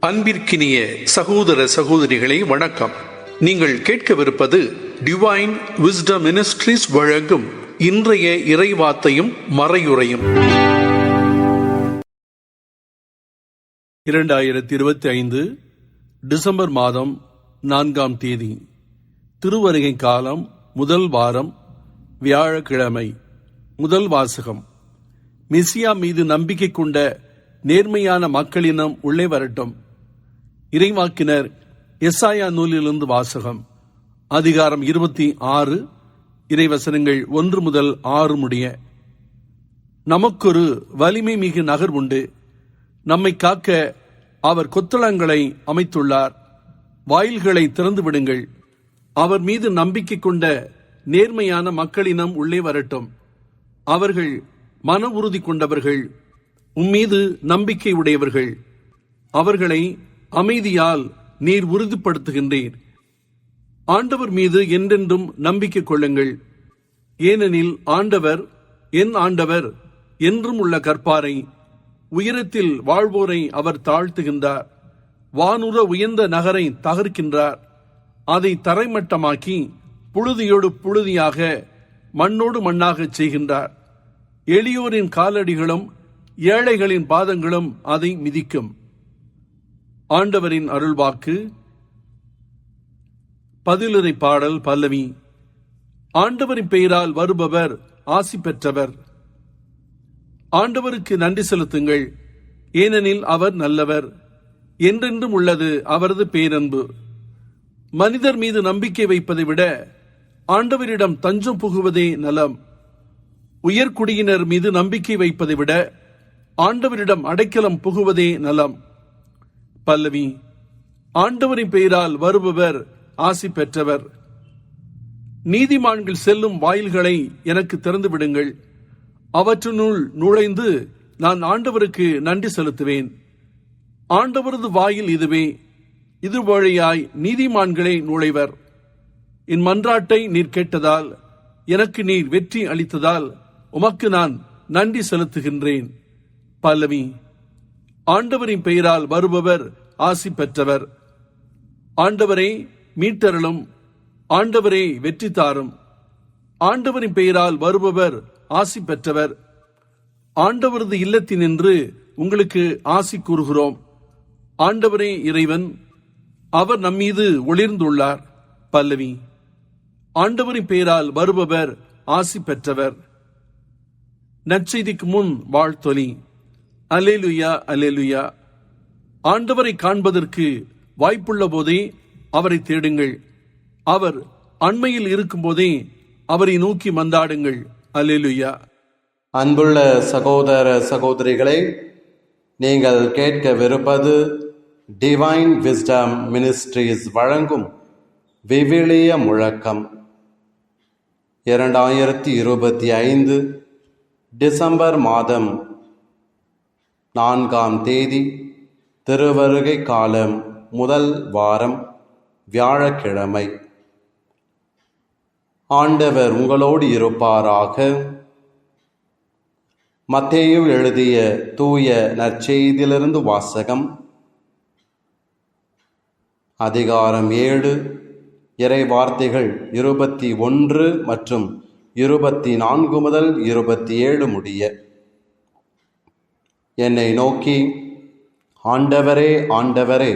அன்பிற்கினிய சகோதர சகோதரிகளை வணக்கம். நீங்கள் கேட்கவிருப்பது டிவைன் விஸ்டம் மினிஸ்ட்ரீஸ் வழங்கும் இன்றைய இறைவார்த்தையும் மறையுரையும். 2025 டிசம்பர் மாதம் 4ஆம் தேதி, திருவருகை காலம், முதல் வாரம், வியாழக்கிழமை. முதல் வாசகம். மெசியா மீது நம்பிக்கை கொண்ட நேர்மையான மக்களினம் உள்ளே வரட்டும். இறைவாக்கினர் எசாயா நூலிலிருந்து வாசகம். அதிகாரம் 26, இறைவசனங்கள் 1 முதல் 6 முடிய. நமக்கொரு வலிமை மிகு நகர் உண்டு. நம்மை காக்க அவர் கொத்தளங்களை அமைத்துள்ளார். வாயில்களை திறந்து விடுங்கள். அவர் மீது நம்பிக்கை கொண்ட நேர்மையான மக்களினம் உள்ளே வரட்டும். அவர்கள் மன உறுதி கொண்டவர்கள், உம்மீது நம்பிக்கை உடையவர்கள். அவர்களை அமைதியால் நீர் உறுதிப்படுத்துகின்றீர். ஆண்டவர் மீது என்றென்றும் நம்பிக்கை கொள்ளுங்கள். ஏனெனில் ஆண்டவர், என் ஆண்டவர் என்றும் உள்ள கற்பாரை, உயரத்தில் வாழ்வோரை அவர் தாழ்த்துகின்றார். வானுற உயர்ந்த நகரை தகர்க்கின்றார். அதை தரைமட்டமாக்கி புழுதியோடு புழுதியாக, மண்ணோடு மண்ணாக செய்கின்றார். எளியோரின் காலடிகளும் ஏழைகளின் பாதங்களும் அதை மிதிக்கும். ஆண்டவரின் அருள்வாக்கு. பதிலுரை பாடல் பல்லவி. ஆண்டவரின் பெயரால் வருபவர் ஆசி பெற்றவர். ஆண்டவருக்கு நன்றி செலுத்துங்கள், ஏனெனில் அவர் நல்லவர். என்றென்றும் உள்ளது அவரது பேரன்பு. மனிதர் மீது நம்பிக்கை வைப்பதை விட ஆண்டவரிடம் தஞ்சம் புகுவதே நலம். உயர்குடியினர் மீது நம்பிக்கை வைப்பதை விட ஆண்டவரிடம் அடைக்கலம் புகுவதே நலம். பல்லவி. ஆண்டவரின் பெயரால் வருபவர் ஆசி பெற்றவர். நீதிமான்கள் செல்லும் வாயில்களை எனக்கு திறந்து விடுங்கள். அவற்றினுள் நுழைந்து நான் ஆண்டவருக்கு நன்றி செலுத்துவேன். ஆண்டவரது வாயில் இதுவே. இது வழியாய் நீதிமான்களே நுழைவர். என் மன்றாட்டை நீர் கேட்டதால், எனக்கு நீர் வெற்றி அளித்ததால் உமக்கு நான் நன்றி செலுத்துகின்றேன். பல்லவி. ஆண்டவரின் பெயரால் வருபவர் ஆசி பெற்றவர். ஆண்டவரே மீட்டருளும். ஆண்டவரே வெற்றி தாரும். ஆண்டவரின் பெயரால் வருபவர் ஆசி பெற்றவர். ஆண்டவரது இல்லத்தினின்று உங்களுக்கு ஆசி கூறுகிறோம். ஆண்டவரே இறைவன், அவர் நம்மீது ஒளிர்ந்துள்ளார். பல்லவி. ஆண்டவரின் பெயரால் வருபவர் ஆசி பெற்றவர். நற்செய்திக்கு முன் வாழ்த்தொலி. அல்லேலுயா, அல்லேலுயா. ஆண்டவரை காண்பதற்கு வாய்ப்புள்ள போதே அவரை தேடுங்கள். அவர் அண்மையில் இருக்கும் போதே அவரை நோக்கி மந்தாடுங்கள். அல்லேலுயா. அன்புள்ள சகோதர சகோதரிகளே, நீங்கள் கேட்கவிருப்பது டிவைன் விஸ்டம் மினிஸ்ட்ரீஸ் வழங்கும் விவிலிய முழக்கம். 2025 டிசம்பர் மாதம் 4ஆம் தேதி, திருவருகை காலம், முதல் வாரம், வியாழக்கிழமை. ஆண்டவர் உங்களோடு இருப்பாராக. மத்தேயு எழுதிய தூய நற்செய்தியிலிருந்து வாசகம். அதிகாரம் 7, இறை வார்த்தைகள் 21 மற்றும் 24 முதல் 27 முடிய. என்னை நோக்கி, ஆண்டவரே, ஆண்டவரே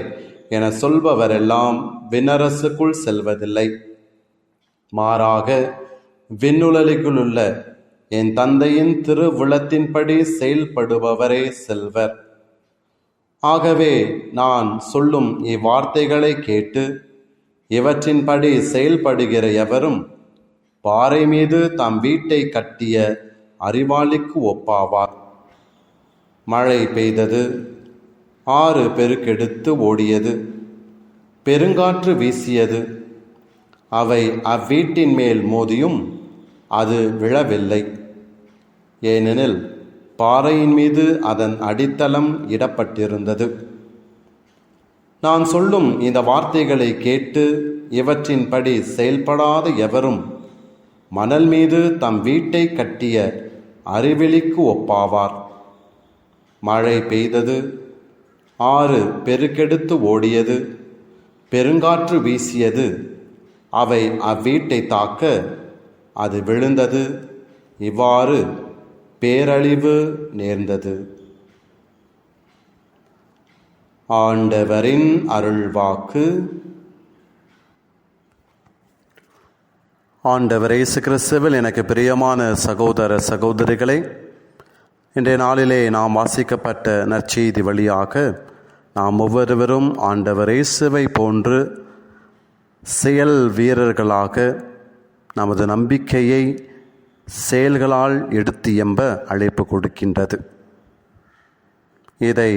என சொல்பவரெல்லாம் விண்ணரசுக்குள் செல்வதில்லை, மாறாக விண்ணுலகிலுள்ள என் தந்தையின் திருவுளத்தின்படி செயல்படுபவரே செல்வர். ஆகவே நான் சொல்லும் இவ்வார்த்தைகளை கேட்டு இவற்றின்படி செயல்படுகிற எவரும் பாறை மீது தாம் வீட்டை கட்டிய அறிவாளிக்கு ஒப்பாவார். மழை பெய்தது, ஆறு பெருக்கெடுத்து ஓடியது, பெருங்காற்று வீசியது. அவை அவ்வீட்டின் மேல் மோதியும் அது விழவில்லை, ஏனெனில் பாறையின் மீது அதன் அடித்தளம் இடப்பட்டிருந்தது. நான் சொல்லும் இந்த வார்த்தைகளை கேட்டு இவற்றின்படி செயல்படாத எவரும் மணல் மீது தம் வீட்டை கட்டிய அறிவெளிக்கு ஒப்பாவார். மழை பெய்தது, ஆறு பெருக்கெடுத்து ஓடியது, பெருங்காற்று வீசியது, அவை அவ்வீட்டை தாக்க அது விழுந்தது. இவ்வாறு பேரழிவு நேர்ந்தது. ஆண்டவரின் அருள்வாக்கு. ஆண்டவர் இயேசு கிறிஸ்துவில் எனக்கு பிரியமான சகோதர சகோதரிகளே, இன்றைய நாளிலே நாம் வாசிக்கப்பட்ட நற்செய்தி வழியாக நாம் ஒவ்வொருவரும் ஆண்டவர் இயேசுவை போன்று செயல் வீரர்களாக நமது நம்பிக்கையை செயல்களால் எடுத்து எம்ப அழைப்பு கொடுக்கின்றது. இதை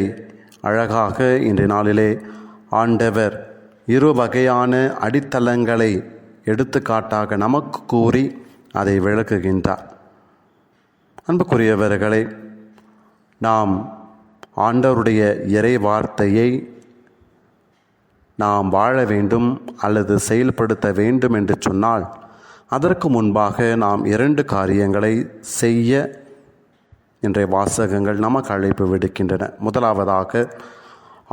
அழகாக இன்றைய நாளிலே ஆண்டவர் இரு வகையான அடித்தளங்களை எடுத்துக்காட்டாக நமக்கு கூறி அதை விளக்குகின்றார். அன்புக்குரியவர்களே, நாம் ஆண்டவருடைய இறை வார்த்தையை நாம் வாழ வேண்டும் அல்லது செயல்படுத்த வேண்டும் என்று சொன்னால் அதற்கு முன்பாக நாம் 2 காரியங்களை செய்ய இன்றைய வாசகங்கள் நமக்கு அழைப்பு விடுக்கின்றன. முதலாவதாக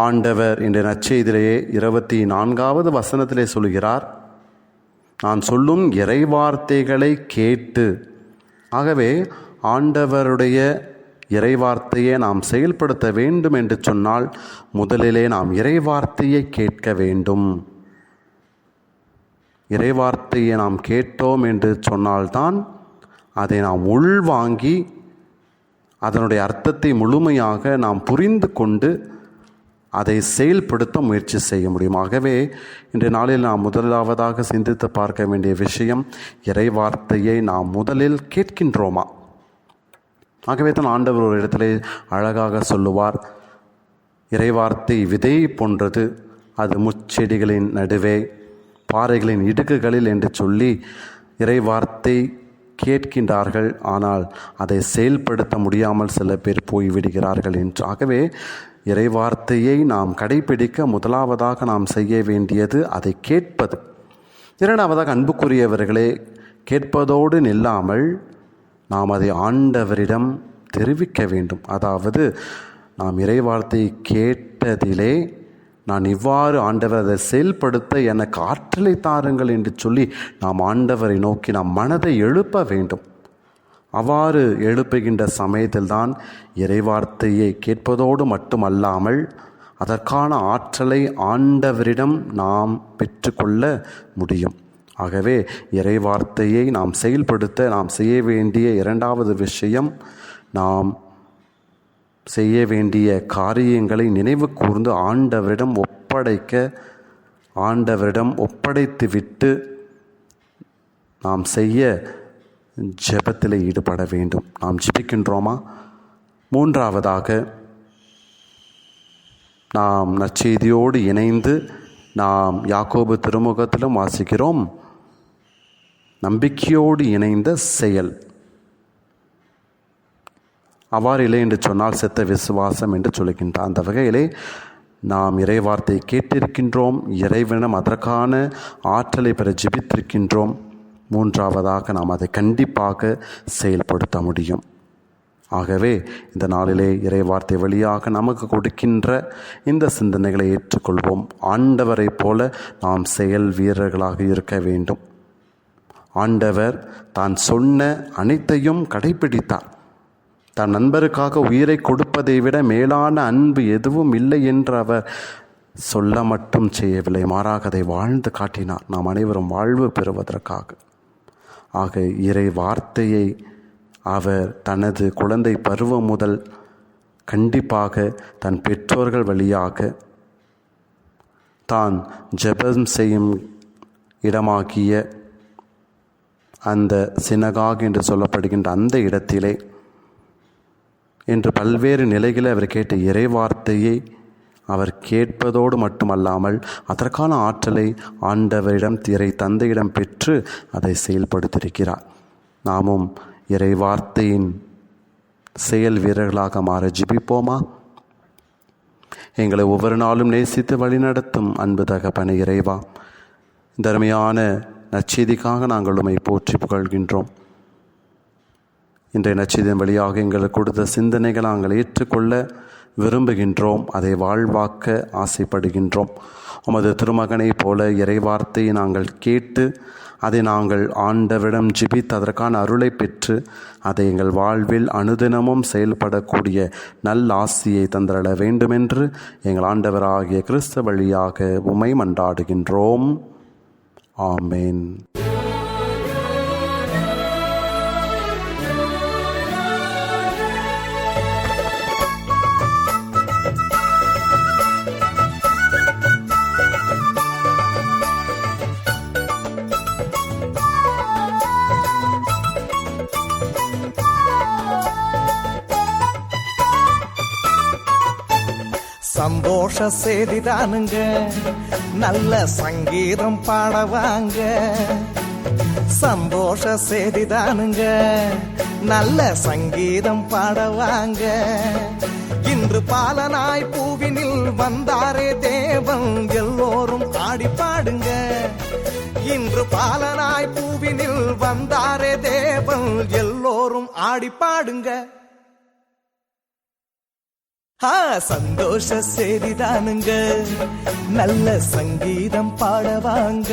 ஆண்டவர் இன்றைய நற்செய்தியிலேயே 24வது வசனத்திலே சொல்கிறார், நான் சொல்லும் இறைவார்த்தைகளை கேட்டு. ஆகவே ஆண்டவருடைய இறைவார்த்தையை நாம் செயல்படுத்த வேண்டும் என்று சொன்னால் முதலிலே நாம் இறைவார்த்தையை கேட்க வேண்டும். இறைவார்த்தையை நாம் கேட்டோம் என்று சொன்னால்தான் அதை நாம் உள்வாங்கி அதனுடைய அர்த்தத்தை முழுமையாக நாம் புரிந்து கொண்டு அதை செயல்படுத்த முயற்சி செய்ய முடியும். ஆகவே இன்றைய நாளில் நாம் முதலாவதாக சிந்தித்து பார்க்க வேண்டிய விஷயம், இறைவார்த்தையை நாம் முதலில் கேட்கின்றோமா? ஆகவே தான் ஆண்டவர் ஒரு இடத்திலே அழகாக சொல்லுவார், இறைவார்த்தை விதை போன்றது, அது முச்செடிகளின் நடுவே பாறைகளின் இடுக்குகளில் என்று சொல்லி இறைவார்த்தை கேட்கின்றார்கள், ஆனால் அதை செயல்படுத்த முடியாமல் சில பேர் போய்விடுகிறார்கள் என்று. ஆகவே இறைவார்த்தையை நாம் கடைபிடிக்க முதலாவதாக நாம் செய்ய வேண்டியது அதை கேட்பது. இரண்டாவதாக அன்புக்குரியவர்களே, கேட்பதோடு நில்லாமல் நாம் அதை ஆண்டவரிடம் தெரிவிக்க வேண்டும். அதாவது நாம் இறைவார்த்தையை கேட்டதிலே நான் இவ்வாறு ஆண்டவர் அதை செயல்படுத்த எனக்கு ஆற்றலை தாருங்கள் என்று சொல்லி நாம் ஆண்டவரை நோக்கி நாம் மனதை எழுப்ப வேண்டும். அவ்வாறு எழுப்புகின்ற சமயத்தில்தான் இறைவார்த்தையை கேட்பதோடு மட்டுமல்லாமல் அதற்கான ஆற்றலை ஆண்டவரிடம் நாம் பெற்றுக்கொள்ள முடியும். ஆகவே இறைவார்த்தையை நாம் செயல்படுத்த நாம் செய்ய வேண்டிய இரண்டாவது விஷயம், நாம் செய்ய வேண்டிய காரியங்களை நினைவு கூர்ந்து ஆண்டவரிடம் ஒப்படைத்து விட்டு நாம் செய்ய ஜெபத்தில் ஈடுபட வேண்டும். நாம் ஜெபிக்கின்றோமா? மூன்றாவதாக நாம் நற்செய்தியோடு இணைந்து நாம் யாக்கோபு திருமுகத்திலும் வாசிக்கிறோம், நம்பிக்கையோடு இணைந்த செயல். அவ்வாறு இல்லை என்று சொன்னால் செத்த விசுவாசம் என்று சொல்லுகின்றார். அந்த வகையிலே நாம் இறைவார்த்தை கேட்டிருக்கின்றோம், இறைவனிடம் அதற்கான ஆற்றலை பெற ஜெபித்திருக்கின்றோம். மூன்றாவதாக நாம் அதை கண்டிப்பாக செயல்படுத்த முடியும். ஆகவே இந்த நாளிலே இறைவார்த்தை வழியாக நமக்கு கொடுக்கின்ற இந்த சிந்தனைகளை ஏற்றுக்கொள்வோம். ஆண்டவரை போல நாம் செயல் வீரர்களாக இருக்க வேண்டும். ஆண்டவர் தான் சொன்ன அனைத்தையும் கடைபிடித்தார். தன் நண்பருக்காக உயிரை கொடுப்பதை விட மேலான அன்பு எதுவும் இல்லை என்று அவர் சொல்ல மட்டும் செய்யவில்லை, மாறாக அதை வாழ்ந்து காட்டினார், நாம் அனைவரும் வாழ்வு பெறுவதற்காக. ஆக இறை வார்த்தையை அவர் தனது குழந்தை பருவம் முதல் கண்டிப்பாக தன் பெற்றோர்கள் வழியாக தான் ஜெபம் செய்யும் இடமாகிய அந்த சினகாக் என்று சொல்லப்படுகின்ற அந்த இடத்திலே என்று பல்வேறு நிலைகளில் அவர் கேட்ட இறைவார்த்தையை அவர் கேட்பதோடு மட்டுமல்லாமல் அதற்கான ஆற்றலை ஆண்டவரிடம் இறை தந்தையிடம் பெற்று அதை செயல்படுத்தியிருக்கிறார். நாமும் இறைவார்த்தையின் செயல் வீரர்களாக மாற ஜெபிப்போமா? எங்களை ஒவ்வொரு நாளும் நேசித்து வழிநடத்தும் அன்பு தகப்பனே இறைவா, இந்த அருமையான நற்செய்திக்காக நாங்கள் உம்மை போற்றி புகழ்கின்றோம். இன்றைய நற்செய்தியின் வழியாக எங்களுக்கு கொடுத்த சிந்தனைகளை நாங்கள் ஏற்றுக்கொள்ள விரும்புகின்றோம், அதை வாழ்வாக்க ஆசைப்படுகின்றோம். உமது திருமகனைப் போல இறைவார்த்தையை நாங்கள் கேட்டு அதை நாங்கள் ஆண்டவரிடம் ஜெபித்து அதற்கான அருளை பெற்று அதை எங்கள் வாழ்வில் அனுதினமும் செயல்படக்கூடிய நல்ல ஆசியை தந்திரள வேண்டுமென்று எங்கள் ஆண்டவராகிய கிறிஸ்து வழியாக உம்மை மன்றாடுகின்றோம். ஆமேன். சந்தோஷ செய்திதானுங்க, நல்ல சங்கீதம் பாடவாங்க. சந்தோஷ செய்திதானுங்க, நல்ல சங்கீதம் பாடவாங்க. இன்று பாலனாய் பூவினில் வந்தாரே தேவன், எல்லோரும் ஆடி பாடுங்க. இன்று பாலனாய் பூவினில் வந்தாரே தேவன், எல்லோரும் ஆடி பாடுங்க. சந்தோஷ செய்திதானுங்க, நல்ல சங்கீதம் பாடவாங்க.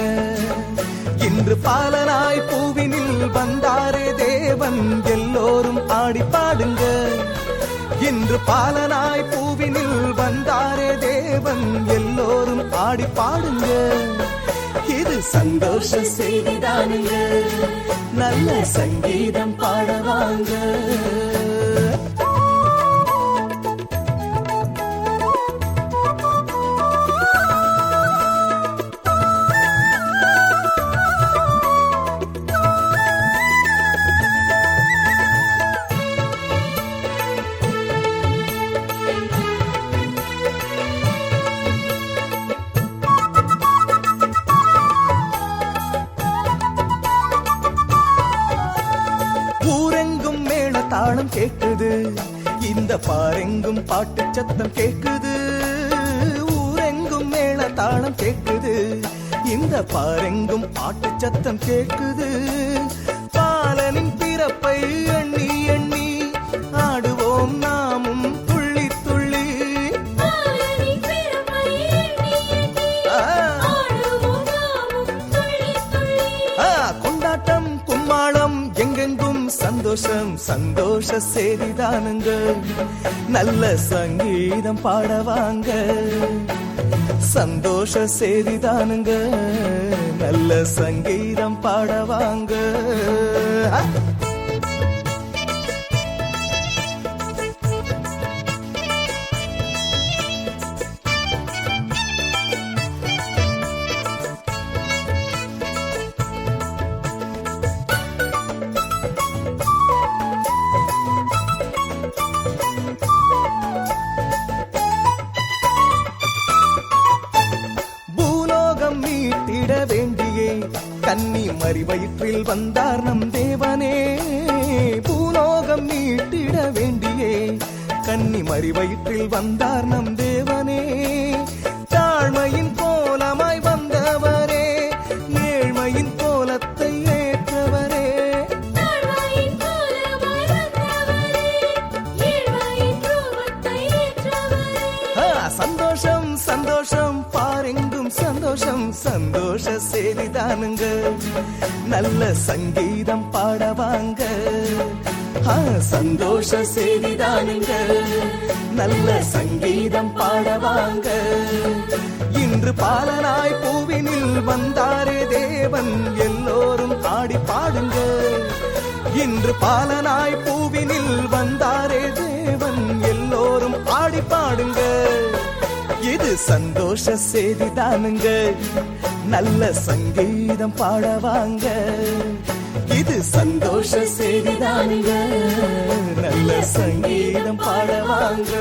இன்று பாலனாய் பூவினில் வந்தாரே தேவன், எல்லோரும் ஆடி பாடுங்க. இன்று பாலனாய் பூவினில் வந்தாரே தேவன், எல்லோரும் ஆடி பாடுங்க. இது சந்தோஷ செய்திதானுங்க, நல்ல சங்கீதம் பாடவாங்க. தாளம் கேக்குது, இந்த பாரெங்கும் பாட்டு சத்தம் கேக்குது. ஊரெங்கும் மேள தாளம் கேக்குது, இந்த பாரெங்கும் பாட்டு சத்தம் கேக்குது. பாலனின் பிறப்பை எண்ணி எண்ணி ஆடுவோம் நாமும் துள்ளி துள்ளி. கொண்டாட்டம் கும்மாளம் எங்கெங்கும் சந்தோஷம், சந்தோஷ செய்திதானுங்க, நல்ல சங்கீதம் பாடவாங்க. சந்தோஷ செய்திதானுங்க, நல்ல சங்கீதம் பாடவாங்க. வேண்டியே கன்னி மறி வயிற்றில் வந்தார் நம் தேவனே. பூலோகம் மீட்டிட வேண்டியே கன்னி மறி வயிற்றில் வந்தார் நம் தேவனே. தாழ்மையின் கோலமாய் வந்தவரே, ஏழ்மையின் கோலத்தை ஏற்றவரே. சந்தோஷம் சந்தோஷம் பாரெங்கும் சந்தோஷம், சந்தோஷ செய்திதானுங்க, நல்ல சங்கீதம் பாடவாங்க. சந்தோஷ செய்திதானுங்க, நல்ல சங்கீதம் பாடவாங்க. இன்று பாலனாய் பூவினில் வந்தாரே தேவன், எல்லோரும் ஆடி பாடுங்க. இன்று பாலனாய் பூவினில் வந்தாரே தேவன், எல்லோரும் ஆடி பாடுங்க. இது சந்தோஷ செய்திதானுங்க, நல்ல சங்கீதம் பாடவாங்க. இது சந்தோஷ செய்திதானுங்க, நல்ல சங்கீதம் பாடவாங்க.